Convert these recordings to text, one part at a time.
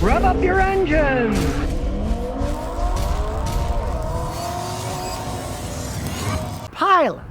Rev up your engines! Pilot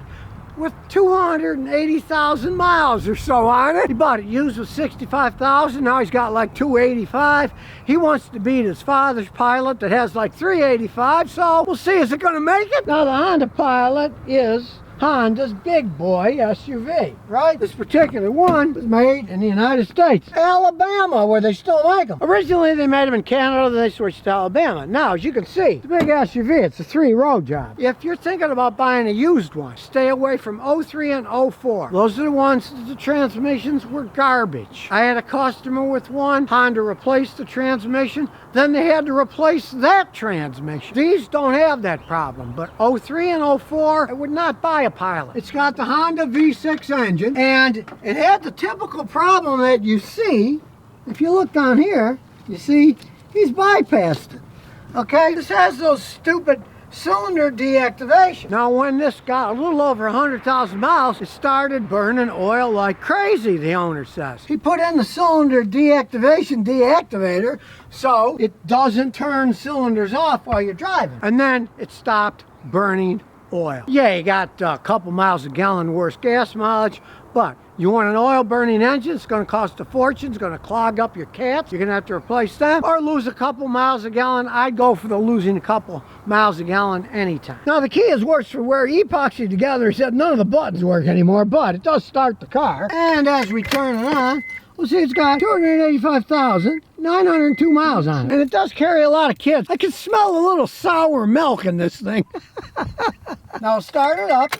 with 280,000 miles or so on it. He bought it used with 65,000. Now he's got like 285. He wants to beat his father's Pilot that has like 385. So we'll see, is it going to make it? Now the Honda Pilot is Honda's big boy SUV, right? This particular one was made in the United States, Alabama, where they still make them. Originally they made them in Canada, then they switched to Alabama. Now, as you can see, it's a big SUV. It's a 3-row job. If you're thinking about buying a used one, stay away from 03 and 04. Those are the ones that the transmissions were garbage. I had a customer with one. Honda replaced the transmission, then they had to replace that transmission. These don't have that problem, but 03 and 04, I would not buy a Pilot. It's got the Honda V6 engine, and it had the typical problem that you see. If you look down here, you see he's bypassed it. Okay, this has those stupid cylinder deactivation. Now when this got a little over 100,000 miles, it started burning oil like crazy, the owner says. He put in the cylinder deactivation deactivator so it doesn't turn cylinders off while you're driving. And then it stopped burning oil. Yeah, you got a couple miles a gallon worse gas mileage, but you want an oil burning engine, it's going to cost a fortune, it's going to clog up your cats, you're going to have to replace them, or lose a couple miles a gallon. I'd go for the losing a couple miles a gallon anytime. Now the key is works for where he epoxied together. He said none of the buttons work anymore, but it does start the car. And as we turn it on, we'll see it's got 285,902 miles on it. And it does carry a lot of kids. I can smell a little sour milk in this thing. Now start it up,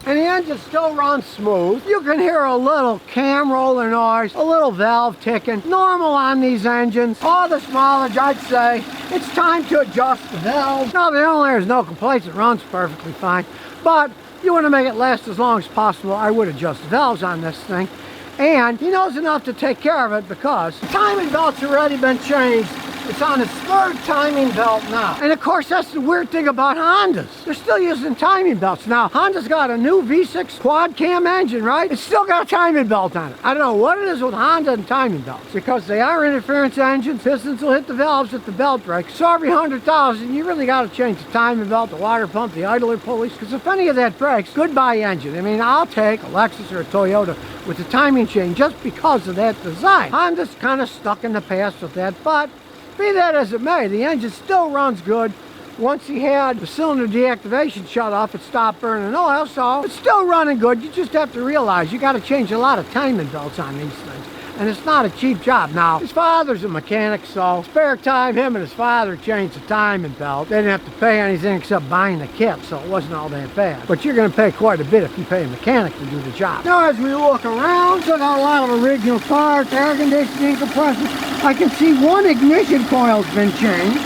and the engine still runs smooth. You can hear a little cam roller noise, a little valve ticking. Normal on these engines. All this mileage, I'd say it's time to adjust the valve. Now the only there's no complaints, it runs perfectly fine. But you want to make it last as long as possible, I would adjust the valves on this thing. And he knows enough to take care of it because the timing belt's already been changed. It's on its 3rd timing belt now. And of course, that's the weird thing about Hondas. They're still using timing belts. Now, Honda's got a new V6 quad cam engine, right? It's still got a timing belt on it. I don't know what it is with Honda and timing belts, because they are interference engines. Pistons will hit the valves if the belt breaks. So every 100,000, you really got to change the timing belt, the water pump, the idler pulleys, because if any of that breaks, goodbye engine. I mean, I'll take a Lexus or a Toyota with the timing chain just because of that design. Honda's kind of stuck in the past with that, but be that as it may, the engine still runs good. Once he had the cylinder deactivation shut off, it stopped burning oil, so it's still running good. You just have to realize you got to change a lot of timing belts on these things. And it's not a cheap job. Now, his father's a mechanic, so spare time, him and his father changed the timing belt. They didn't have to pay anything except buying the kit, so it wasn't all that bad. But you're going to pay quite a bit if you pay a mechanic to do the job. Now, as we look around, still got a lot of original parts, air conditioning, compressor. I can see one ignition coil's been changed.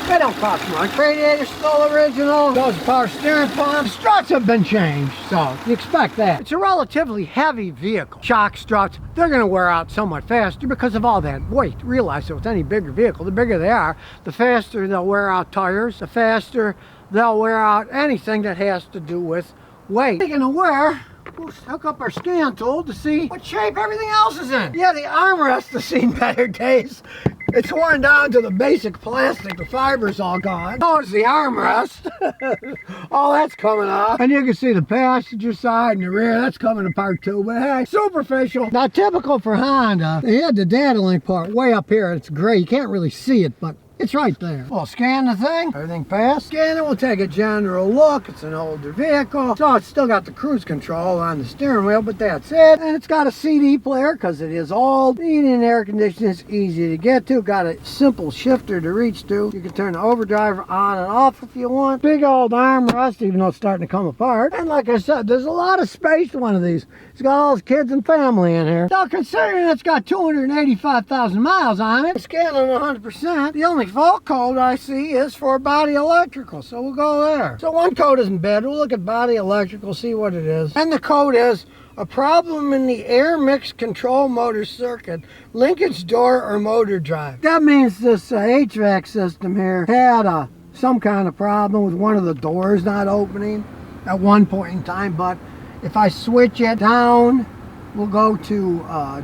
They don't cost much. Radiator's still original. Those power steering pumps. Struts have been changed, so you expect that. It's a relatively heavy vehicle. Shock struts, they're going to wear out somewhat faster because of all that weight. Realize that with any bigger vehicle, the bigger they are, the faster they'll wear out tires, the faster they'll wear out anything that has to do with weight. Speaking of wear, we'll hook up our scan tool to see what shape everything else is in. Yeah, the armrest has seen better days. It's worn down to the basic plastic. The fiber's all gone. Oh, it's the armrest. All that's coming off. And you can see the passenger side and the rear. That's coming apart too. But hey, superficial. Now, typical for Honda, they had the data link part way up here. It's gray. You can't really see it, but it's right there. We'll scan the thing. Everything passed. Scan it. We'll take a general look. It's an older vehicle. So it's still got the cruise control on the steering wheel, but that's it. And it's got a CD player because it is old. Heating and air conditioning is easy to get to. Got a simple shifter to reach to. You can turn the overdrive on and off if you want. Big old armrest, even though it's starting to come apart. And like I said, there's a lot of space to one of these. It's got all his kids and family in here. Now, considering it's got 285,000 miles on it, scanning 100%, the only fault code I see is for body electrical, so we'll go there. So one code isn't bad. We'll look at body electrical, see what it is. And the code is a problem in the air mix control motor circuit, linkage door or motor drive. That means this HVAC system here had some kind of problem with one of the doors not opening at one point in time, but if I switch it down We'll go to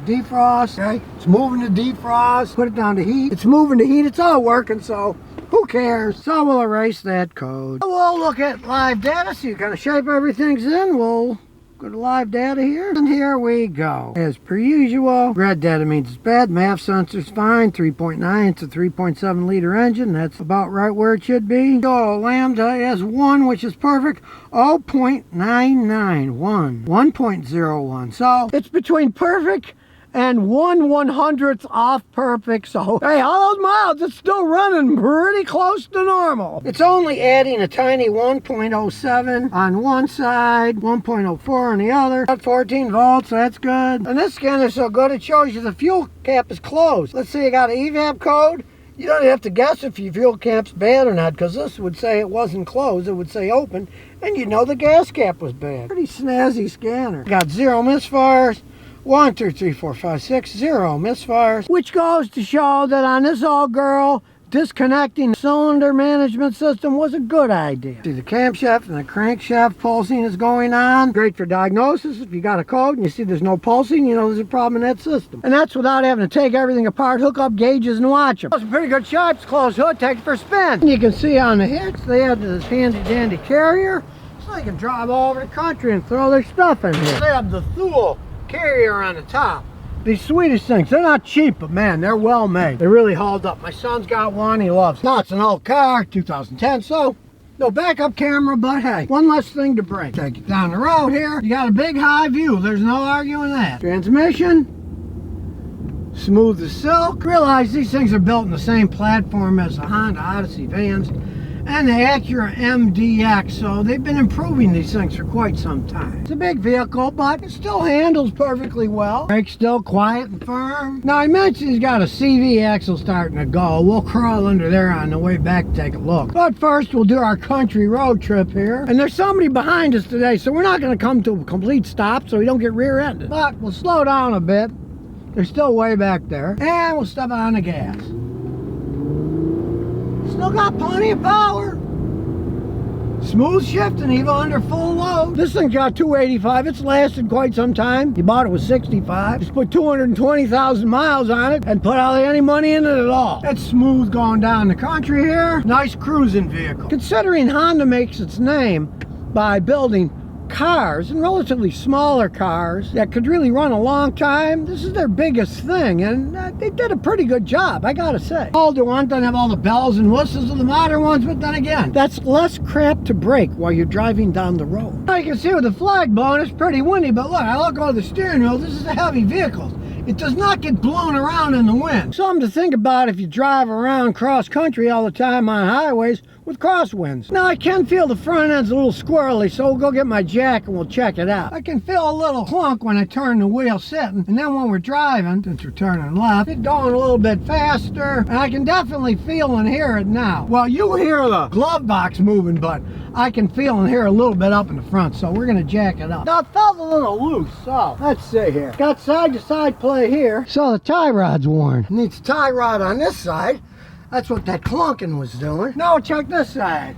defrost. Okay, it's moving to defrost. Put it down to heat. It's moving to heat. It's all working, so who cares? So we'll erase that code. We'll look at live data, see what kind of shape everything's in. We'll go to live data here, and here we go. As per usual, red data means it's bad. MAF sensor's fine, 3.9, it's a 3.7 liter engine. That's about right where it should be. So lambda is 1, which is perfect. 0.991, 1.01. So it's between perfect and 1/100th off perfect. So hey, all those miles, it's still running pretty close to normal. It's only adding a tiny 1.07 on one side, 1.04 on the other. Got 14 volts, that's good. And this scanner's so good it shows you the fuel cap is closed. Let's say you got an evap code. You don't have to guess if your fuel cap's bad or not, because this would say it wasn't closed. It would say open, and you know the gas cap was bad. Pretty snazzy scanner. Got 0 misfires. 1, 2, 3, 4, 5, 6, 0 misfires. Which goes to show that on this old girl, disconnecting the cylinder management system was a good idea. See, the camshaft and the crankshaft pulsing is going on. Great for diagnosis. If you got a code and you see there's no pulsing, you know there's a problem in that system. And that's without having to take everything apart, hook up gauges, and watch them. It's pretty good shapes. Close hood, take it for a spin. And you can see on the hitch, they have this handy dandy carrier, so they can drive all over the country and throw their stuff in here. They have the Thule carrier on the top. These Swedish things, they're not cheap, but man, they're well made. They really hauled up. My son's got one, he loves it. Now it's an old car, 2010, so no backup camera, but hey, one less thing to break. Take it down the road here. You got a big high view, there's no arguing that. Transmission, smooth as silk. Realize these things are built in the same platform as the Honda Odyssey vans and the Acura MDX, so they've been improving these things for quite some time. It's a big vehicle, but it still handles perfectly well. Brakes still quiet and firm. Now I mentioned he's got a CV axle starting to go. We'll crawl under there on the way back to take a look. But first we'll do our country road trip here. And there's somebody behind us today, so we're not going to come to a complete stop so we don't get rear-ended. But we'll slow down a bit. They're still way back there. And we'll step on the gas. Still got plenty of power. Smooth shifting even under full load. This thing got 285. It's lasted quite some time. You bought it with 65. Just put 220,000 miles on it and put hardly any money in it at all. It's smooth going down the country here. Nice cruising vehicle. Considering Honda makes its name by building cars and relatively smaller cars that could really run a long time, this is their biggest thing, and they did a pretty good job, I gotta say. Older one doesn't have all the bells and whistles of the modern ones, but then again, that's less crap to break while you're driving down the road. Now you can see with the flag blowing, it's pretty windy, but look, I look over the steering wheel, this is a heavy vehicle. It does not get blown around in the wind. Something to think about if you drive around cross country all the time on highways with crosswinds. Now I can feel the front end's a little squirrely, so we'll go get my jack and we'll check it out. I can feel a little clunk when I turn the wheel sitting, and then when we're driving, since we're turning left, it's going a little bit faster, and I can definitely feel and hear it now. Well, you hear the glove box moving, but I can feel and hear a little bit up in the front, so we're gonna jack it up. Now it felt a little loose, so let's see here. Got side to side play here, so the tie rod's worn. Needs a tie rod on this side. That's what that clunking was doing. Now check this side.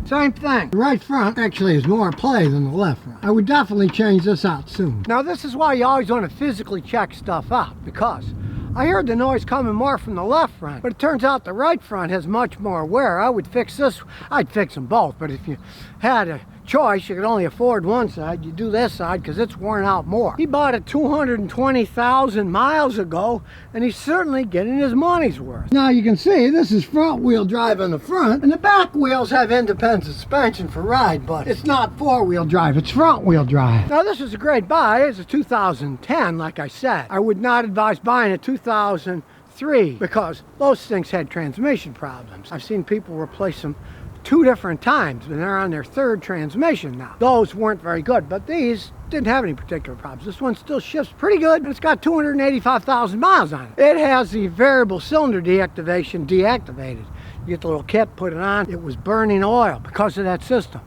Same thing. The right front actually is more play than the left front. I would definitely change this out soon. Now this is why you always want to physically check stuff out, because I heard the noise coming more from the left front, but it turns out the right front has much more wear. I would fix this. I'd fix them both, but if you had a choice, you could only afford one side, you do this side because it's worn out more. He bought it 220,000 miles ago, and he's certainly getting his money's worth. Now you can see this is front wheel drive on the front, and the back wheels have independent suspension for ride, but it's not four-wheel drive, it's front wheel drive. Now this is a great buy. It's a 2010, like I said. I would not advise buying a 2003 because those things had transmission problems. I've seen people replace them 2 different times, and they're on their 3rd transmission now. Those weren't very good, but these didn't have any particular problems. This one still shifts pretty good, and it's got 285,000 miles on it. It has the variable cylinder deactivation deactivated. You get the little kit, put it on. It was burning oil because of that system.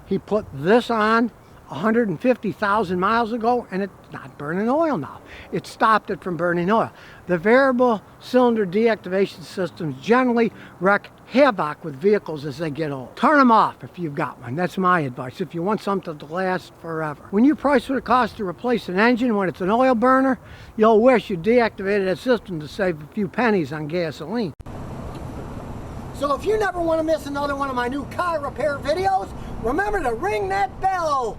He put this on 150,000 miles ago, and it's not burning oil now. It stopped it from burning oil. The variable cylinder deactivation systems generally wreak havoc with vehicles as they get old. Turn them off if you've got one. That's my advice if you want something to last forever. When you price what it costs to replace an engine when it's an oil burner, you'll wish you deactivated that system to save a few pennies on gasoline. So if you never want to miss another one of my new car repair videos, remember to ring that bell.